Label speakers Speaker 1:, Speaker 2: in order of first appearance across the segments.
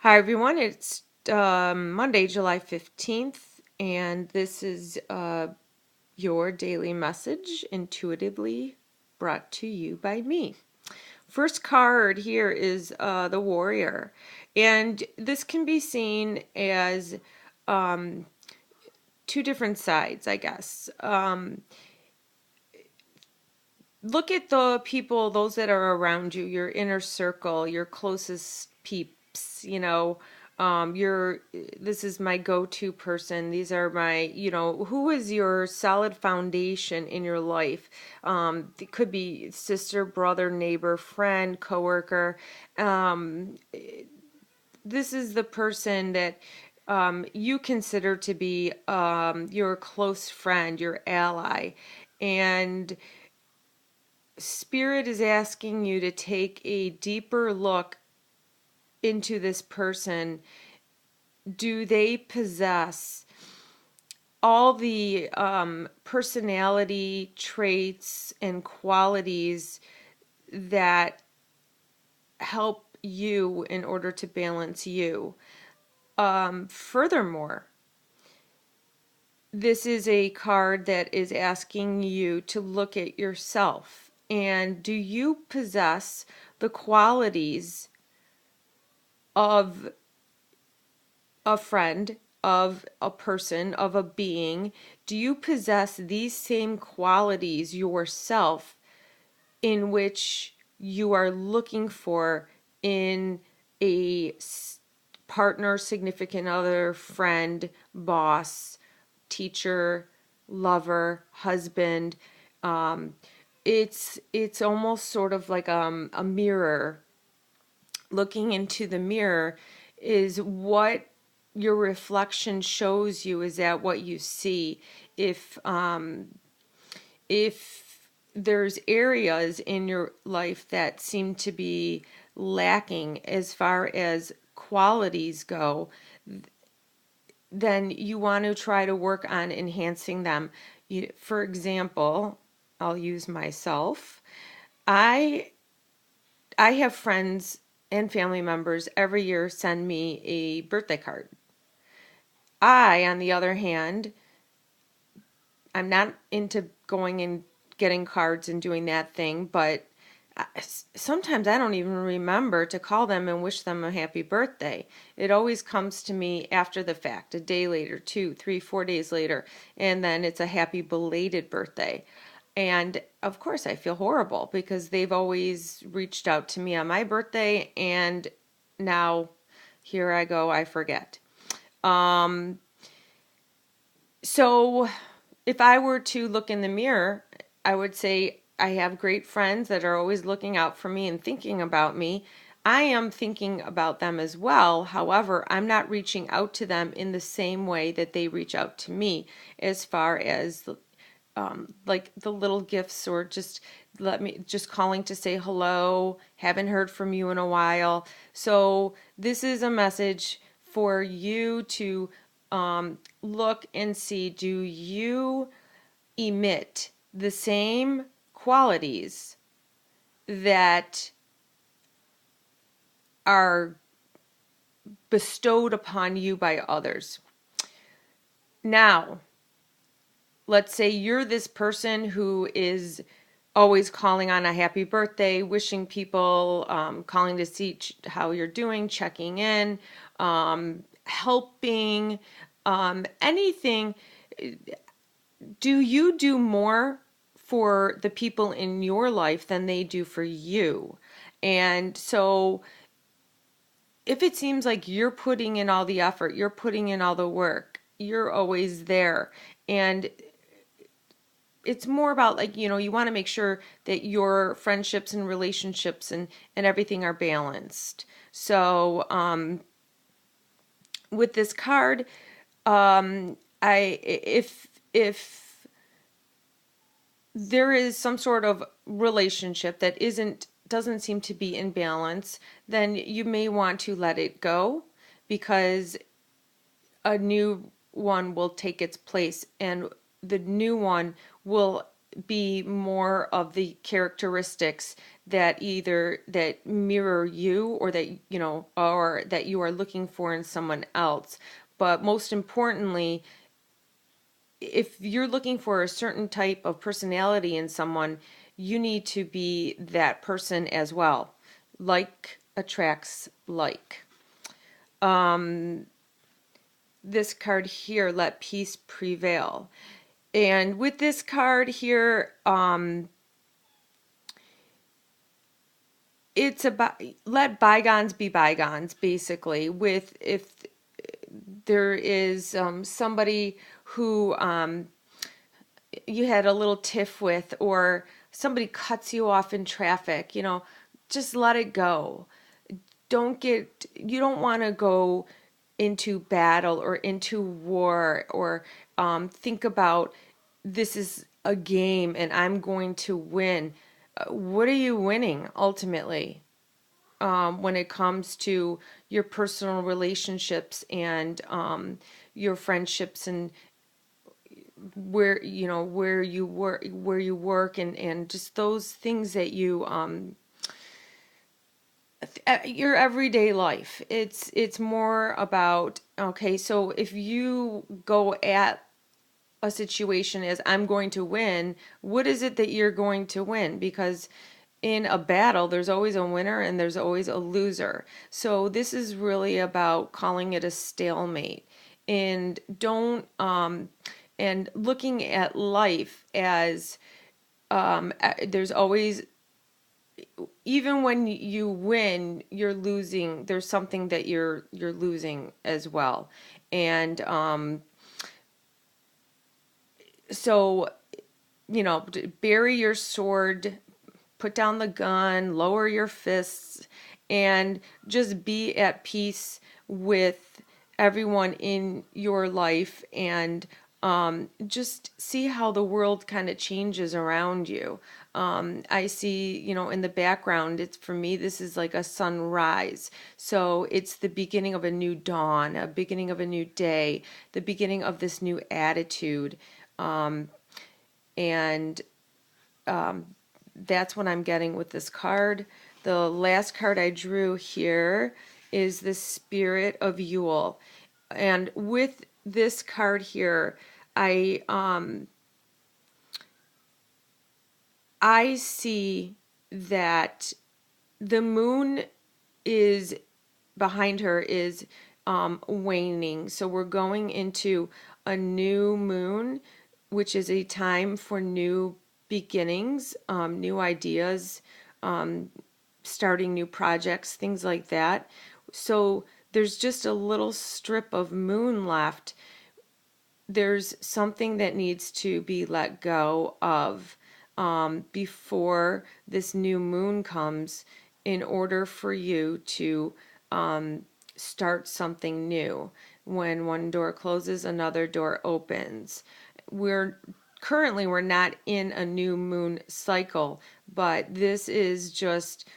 Speaker 1: Hi, everyone. It's Monday, July 15th, and this is your daily message intuitively brought to you by me. First card here is the Warrior, and this can be seen as two different sides, I guess. Look at the people, those that are around you, your inner circle, your closest peeps, your this is my go-to person. These are my, who is your solid foundation in your life? It could be sister, brother, neighbor, friend, coworker. This is the person that you consider to be your close friend, your ally. And Spirit is asking you to take a deeper look into this person. Do they possess all the personality traits and qualities that help you in order to balance you? Furthermore, this is a card that is asking you to look at yourself. And do you possess the qualities of a friend, of a person, of a being? Do you possess these same qualities yourself in which you are looking for in a partner, significant other, friend, boss, teacher, lover, husband? It's almost sort of like a mirror. Looking into the mirror is what your reflection shows you. Is that what you see? If there's areas in your life that seem to be lacking as far as qualities go, then you want to try to work on enhancing them. For example, I'll use myself. I I have friends and family members every year send me a birthday card. I, on the other hand, I'm not into going and getting cards and doing that thing, but sometimes I don't even remember to call them and wish them a happy birthday. It always comes to me after the fact, a day later, 2, 3, 4 days later, and then it's a happy belated birthday. And of course, I feel horrible because they've always reached out to me on my birthday, and now here I go, I forget. So if I were to look in the mirror, I would say I have great friends that are always looking out for me and thinking about me. I am thinking about them as well. However, I'm not reaching out to them in the same way that they reach out to me, as far as like the little gifts, or just calling to say hello, haven't heard from you in a while. So this is a message for you to look and see, do you emit the same qualities that are bestowed upon you by others? Now, let's say you're this person who is always calling on a happy birthday, wishing people, calling to see how you're doing, checking in, helping, anything. Do you do more for the people in your life than they do for you? And so if it seems like you're putting in all the effort, you're putting in all the work, you're always there. And it's more about, like, you want to make sure that your friendships and relationships and everything are balanced. So with this card, I if there is some sort of relationship that doesn't seem to be in balance, then you may want to let it go, because a new one will take its place, and the new one will be more of the characteristics that either that mirror you, or that or that you are looking for in someone else. But most importantly, if you're looking for a certain type of personality in someone, you need to be that person as well. Like attracts like. This card here, let peace prevail. And with this card here, it's about let bygones be bygones, basically. With if there is somebody who you had a little tiff with, or somebody cuts you off in traffic, just let it go. You don't want to go into battle or into war, or think about, this is a game and I'm going to win. What are you winning ultimately, when it comes to your personal relationships and your friendships, and where you work, and just those things that you your everyday life. It's more about, okay, so if you go at a situation as I'm going to win, what is it that you're going to win? Because in a battle, there's always a winner and there's always a loser. So this is really about calling it a stalemate, and don't and looking at life as there's always, even when you win, you're losing. There's something that you're losing as well, and so bury your sword, put down the gun, lower your fists, and just be at peace with everyone in your life, and just see how the world kind of changes around you. I see, in the background, it's, for me, this is like a sunrise. So it's the beginning of a new dawn, a beginning of a new day, the beginning of this new attitude. And that's what I'm getting with this card. The last card I drew here is the Spirit of Yule. And with this card here, I see that the moon is behind her is waning. So we're going into a new moon, which is a time for new beginnings, new ideas, starting new projects, things like that. So there's just a little strip of moon left. There's something that needs to be let go of before this new moon comes, in order for you to start something new. When one door closes, another door opens. We're not in a new moon cycle, but this is just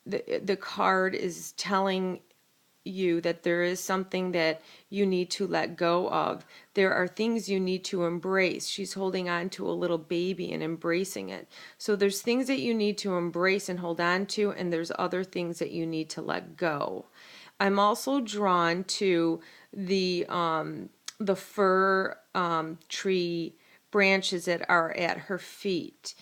Speaker 1: the card is telling you that there is something that you need to let go of. There are things you need to embrace. She's holding on to a little baby and embracing it. So there's things that you need to embrace and hold on to, and there's other things that you need to let go. I'm also drawn to the fir tree branches that are at her feet.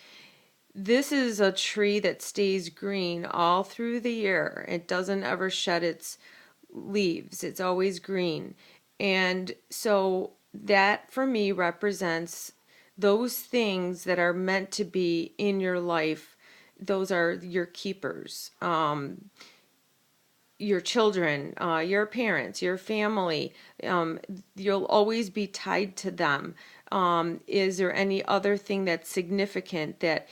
Speaker 1: This is a tree that stays green all through the year. It doesn't ever shed its leaves. It's always green. And so that for me represents those things that are meant to be in your life. Those are your keepers. Your children, your parents, your family, you'll always be tied to them. Is there any other thing that's significant that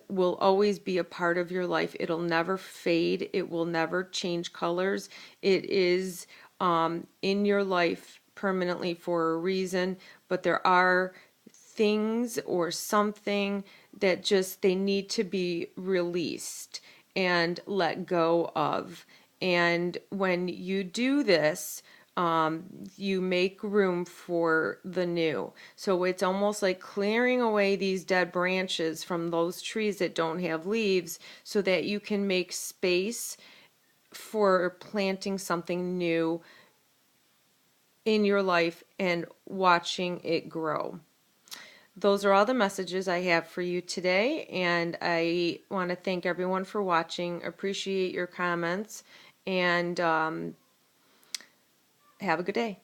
Speaker 1: will always be a part of your life? It'll never fade. It will never change colors. It is in your life permanently for a reason, but there are things or something that just they need to be released and let go of. And when you do this, you make room for the new. So it's almost like clearing away these dead branches from those trees that don't have leaves so that you can make space for planting something new in your life and watching it grow. Those are all the messages I have for you today, and I want to thank everyone for watching. Appreciate your comments, and have a good day.